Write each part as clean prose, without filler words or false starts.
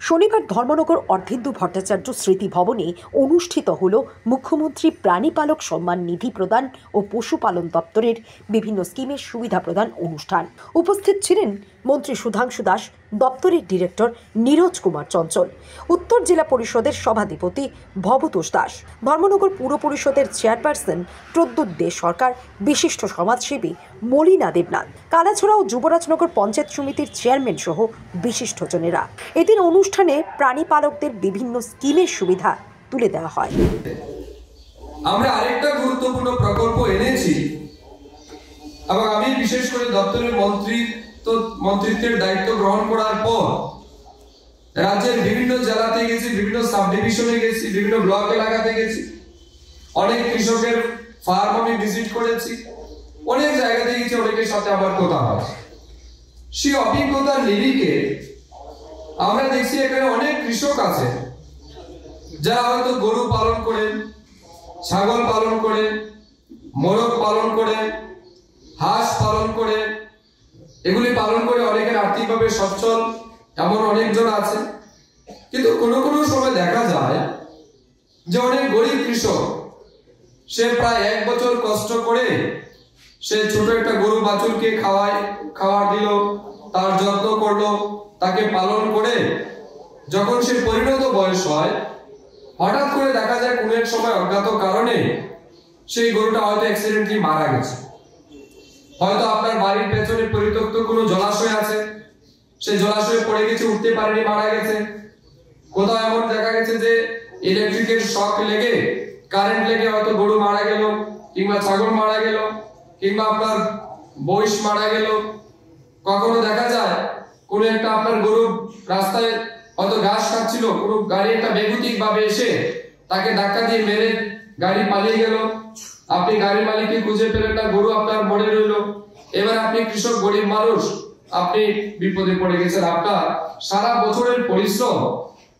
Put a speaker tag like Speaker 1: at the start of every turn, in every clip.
Speaker 1: শনিবার ধর্মনগর অর্ধেন্দু ভট্টাচার্য স্মৃতি ভবনে অনুষ্ঠিত হল মুখ্যমন্ত্রী প্রাণীপালক সম্মান নিধি প্রদান ও পশুপালন দপ্তরের বিভিন্ন স্কিমের সুবিধা প্রদান অনুষ্ঠান। উপস্থিত ছিলেন মন্ত্রী সুধাংশু দাস, দপ্তরের ডিরেক্টর নীরজ কুমার চঞ্চল, উত্তর জেলা পরিষদের সভাধিপতি ভবতোষ দাস, ধর্মনগর পুর পরিষদের চেয়ারপারসন প্রদ্যুৎ দে সরকার, বিশিষ্ট সমাজসেবী মলিনা দেবনাথ, কালাছড়া ও যুবরাজনগর পঞ্চায়েত সমিতির চেয়ারম্যান সহ বিশিষ্টজনেরা। এদিন অনুষ্ঠানে প্রাণী পালকদের বিভিন্ন স্কিমের সুবিধা তুলে দেওয়া হয়।
Speaker 2: আমরা আরেকটা গুরুত্বপূর্ণ প্রকল্প এনেছি এবং আমি বিশেষ করে দপ্তরের মন্ত্রিত্বের দায়িত্ব গ্রহণ করার পর রাজ্যের বিভিন্ন জেলাতে গেছি, বিভিন্ন সাব ডিভিশনে গেছি, বিভিন্ন ব্লক এলাকাতে গেছি, অনেক কৃষকের ফার্ম আমি ভিজিট করেছি, অনেক জায়গাতে গেছি, অনেকের সাথে আমার কথা হয়েছে। সেই অভিজ্ঞতার নিরিখে আমরা দেখছি এখানে অনেক কৃষক আছে যারা হয়তো গরু পালন করেন, ছাগল পালন করে, মোরগ পালন করে, হাঁস পালন করে, এগুলি পালন করে অনেকের আর্থিকভাবে সচ্ছল এমন অনেকজন আছে। কিন্তু কোনো কোনো সময় দেখা যায় যে অনেক গরিব কৃষক, সে প্রায় 1 বছর কষ্ট করে সে ছোট একটা গরু বাছুরকে খাবার দিল, তার যত্ন করলো, তাকে পালন করে যখন সে পরিণত বয়স হয়, হঠাৎ করে দেখা যায় কোনো এক সময় অজ্ঞাত কারণে সেই গরুটা হয়তো অ্যাক্সিডেন্টলি মারা গেছে। হয়তো আপনার বাড়ির পেছনে পরিত্যক্ত কোনো জলাশয় আছে, সেই জলাশয়ে পড়ে গেছে, উঠতে পারেনি, মারা গেছে। কোথাও এমন দেখা গেছে যে ইলেকট্রিকের শক লেগে, কারেন্ট লেগে হয়তো গরু মারা গেল, কিংবা ছাগল মারা গেল, কিংবা আপনার বৈশ মারা গেল। কখনো দেখা যায় কোনো একটা আপনার গরু রাস্তায় হয়তো ঘাস খাচ্ছিল, কোনো গাড়ি একটা বেগুতিক ভাবে এসে তাকে ধাক্কা দিয়ে মেরে গাড়ি পালিয়ে গেল, আপনি গাড়ির মালিককে খুঁজে পেলেন না, গরু আপনার মরে রইল। এবার আপনি কৃষক, গরিব মানুষ, আপনি বিপদে পড়ে গেছেন। আপনার সারা বছরের পরিশ্রম,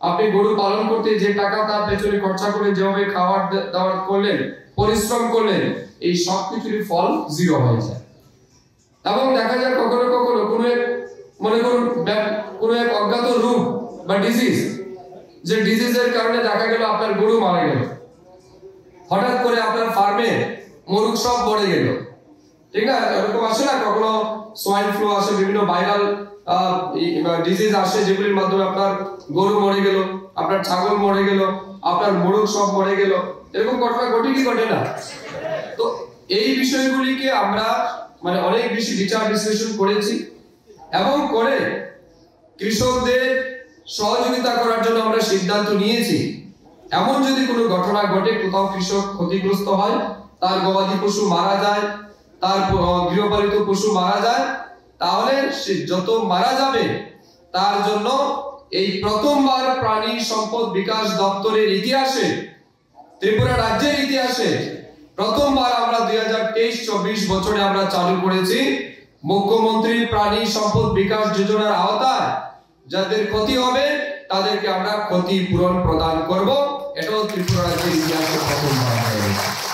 Speaker 2: আপনি গরু পালন করতে যে টাকা তার পেছনে খরচা করে যেভাবে খাবার দাবার করলেন, পরিশ্রম করলেন, এই সব কিছুরই ফল জিরো হয়ে যায়। এবং দেখা যায় কখনো কখনো কোনো এক, মনে করুন কোনো এক অজ্ঞাত রোগ বা ডিজিজ, যে ডিজিজের কারণে দেখা গেল আপনার গরু মারা গেল, হঠাৎ করে আপনার ফার্মে মোরগ সব মরে গেল, ঠিক না? এরকম আসে না, কখনো সোয়াইন ফ্লু আসে, বিভিন্ন ভাইরাল ডিজিজ আসে, যেগুলির মাধ্যমে আপনার গরু মরে গেল, আপনার ছাগল মরে গেল, আপনার মোরগ সব মরে গেল। এরকম ঘটনা ঘটে কি ঘটে না? তো এই বিষয়গুলিকে আমরা অনেক বেশি বিচার বিশ্লেষণ করেছি এবং করে কৃষকদের সহযোগিতা করার জন্য আমরা সিদ্ধান্ত নিয়েছি। এমন যদি কোনো ঘটনা ঘটে, কোথাও কৃষক ক্ষতিগ্রস্ত হয়, তার গবাদি পশু মারা যায়, তার গৃহপালিত পশু মারা যায়, তাহলে সে যত মারা যাবে তার জন্য এই প্রথমবার প্রাণী সম্পদ বিকাশ দপ্তরের ইতিহাসে, ত্রিপুরা রাজ্যের ইতিহাসে প্রথমবার আমরা 2023-24 বছরে আমরা চালু করেছি মুখ্যমন্ত্রী প্রাণী সম্পদ বিকাশ যোজনার আওতায় যাদের ক্ষতি হবে তাদেরকে আমরা ক্ষতিপূরণ প্রদান করব। এটাও ত্রিপুরা রাজ্যের ইতিহাসে প্রথমবার হয়েছে।